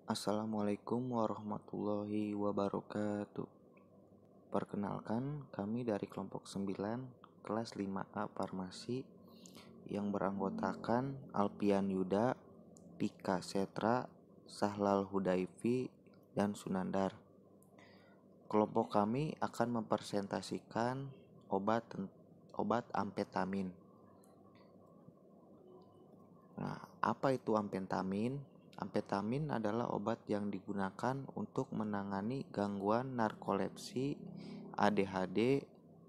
Assalamualaikum warahmatullahi wabarakatuh. Perkenalkan, kami dari kelompok 9 kelas 5A Farmasi yang beranggotakan Alpian Yuda, Pika Setra, Sahlal Hudaifi, dan Sunandar. Kelompok kami akan mempresentasikan obat amfetamin. Nah, apa itu amfetamin? Amfetamin adalah obat yang digunakan untuk menangani gangguan narkolepsi, ADHD,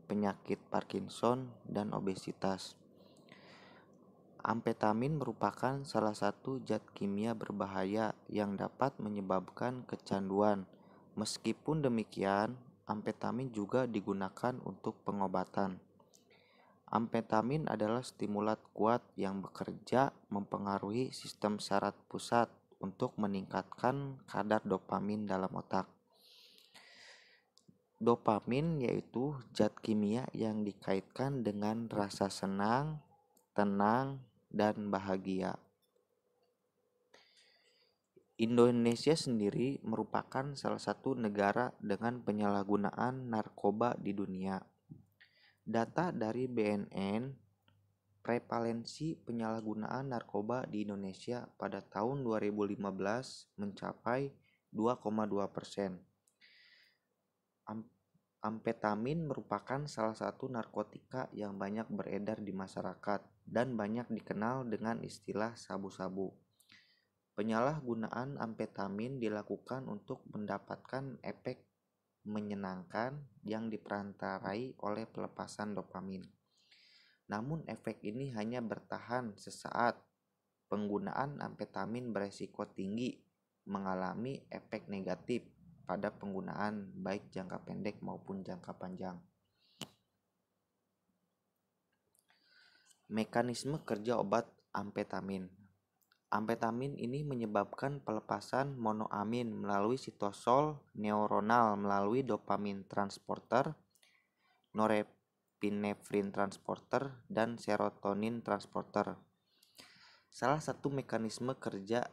penyakit Parkinson, dan obesitas. Amfetamin merupakan salah satu zat kimia berbahaya yang dapat menyebabkan kecanduan. Meskipun demikian, amfetamin juga digunakan untuk pengobatan. Amfetamin adalah stimulan kuat yang bekerja mempengaruhi sistem saraf pusat untuk meningkatkan kadar dopamin dalam otak. Dopamin yaitu zat kimia yang dikaitkan dengan rasa senang, tenang, dan bahagia. Indonesia sendiri merupakan salah satu negara dengan penyalahgunaan narkoba di dunia. Data dari BNN, prevalensi penyalahgunaan narkoba di Indonesia pada tahun 2015 mencapai 2,2%. Amfetamin merupakan salah satu narkotika yang banyak beredar di masyarakat dan banyak dikenal dengan istilah sabu-sabu. Penyalahgunaan amfetamin dilakukan untuk mendapatkan efek menyenangkan yang diperantarai oleh pelepasan dopamin. Namun efek ini hanya bertahan sesaat. Penggunaan amfetamin beresiko tinggi mengalami efek negatif pada penggunaan baik jangka pendek maupun jangka panjang. Mekanisme kerja obat amfetamin. Amfetamin ini menyebabkan pelepasan monoamin melalui sitosol neuronal melalui dopamin transporter, norepinefrin transporter, dan serotonin transporter. Salah satu mekanisme kerja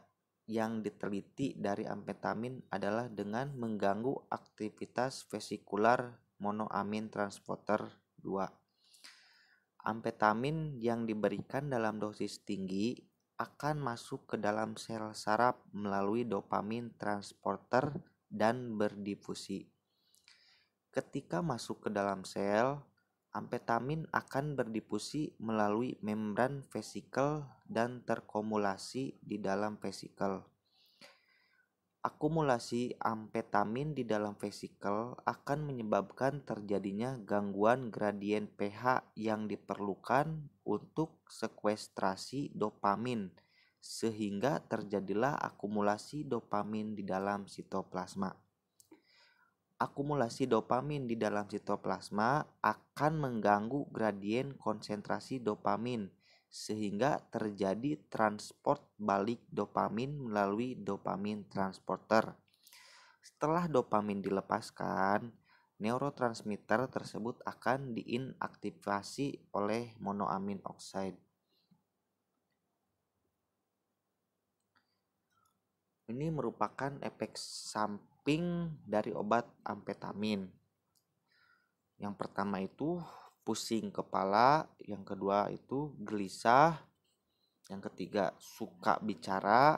yang diteliti dari amfetamin adalah dengan mengganggu aktivitas vesikular monoamin transporter 2. Amfetamin yang diberikan dalam dosis tinggi akan masuk ke dalam sel saraf melalui dopamin transporter dan berdifusi. Ketika masuk ke dalam sel, amfetamin akan berdifusi melalui membran vesikel dan terkumulasi di dalam vesikel. Akumulasi amfetamin di dalam vesikel akan menyebabkan terjadinya gangguan gradien pH yang diperlukan untuk sekuestrasi dopamin, sehingga terjadilah akumulasi dopamin di dalam sitoplasma. Akumulasi dopamin di dalam sitoplasma akan mengganggu gradien konsentrasi dopamin sehingga terjadi transport balik dopamin melalui dopamin transporter. Setelah dopamin dilepaskan, neurotransmitter tersebut akan diinaktivasi oleh monoamin oksida. Ini merupakan efek samping dari obat amfetamin. Yang pertama itu pusing kepala, yang kedua itu gelisah, yang ketiga suka bicara,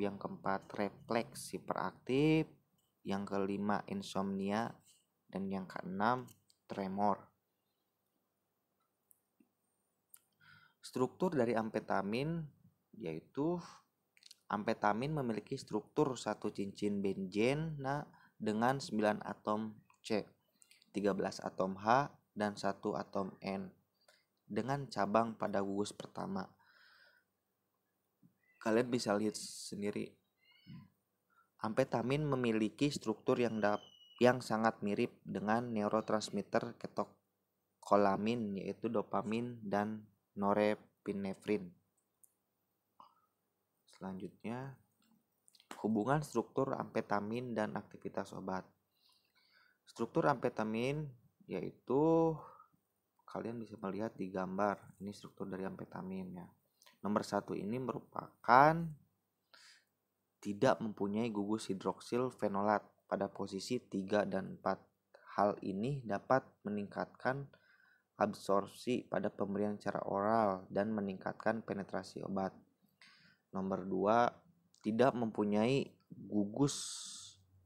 yang keempat refleks hiperaktif, yang kelima insomnia, dan yang keenam tremor. Struktur dari amfetamin yaitu amfetamin memiliki struktur satu cincin benzena dengan 9 atom C, 13 atom H, dan 1 atom N dengan cabang pada gugus pertama. Kalian bisa lihat sendiri. Amfetamin memiliki struktur yang sangat mirip dengan neurotransmitter katekolamin yaitu dopamin dan norepinefrin. Selanjutnya, hubungan struktur amfetamin dan aktivitas obat. Struktur amfetamin yaitu kalian bisa melihat di gambar. Ini struktur dari amfetamin ya. Nomor 1 ini merupakan tidak mempunyai gugus hidroksil fenolat pada posisi 3 dan 4. Hal ini dapat meningkatkan absorpsi pada pemberian secara oral dan meningkatkan penetrasi obat. Nomor 2, tidak mempunyai gugus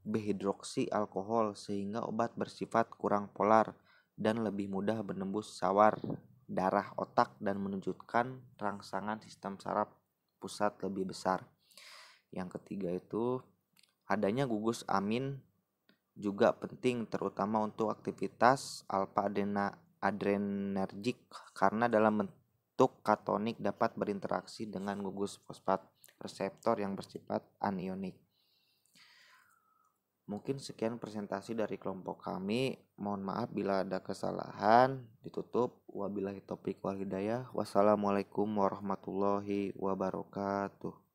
B-hidroksi alkohol sehingga obat bersifat kurang polar dan lebih mudah menembus sawar darah otak dan menunjukkan rangsangan sistem saraf pusat lebih besar. Yang ketiga itu adanya gugus amin juga penting terutama untuk aktivitas alfa adrenergik karena dalam bentuk katonik dapat berinteraksi dengan gugus fosfat reseptor yang bersifat anionik. Mungkin sekian presentasi dari kelompok kami. Mohon maaf bila ada kesalahan. Ditutup. Wabillahi taufiq wal hidayah. Wassalamualaikum warahmatullahi wabarakatuh.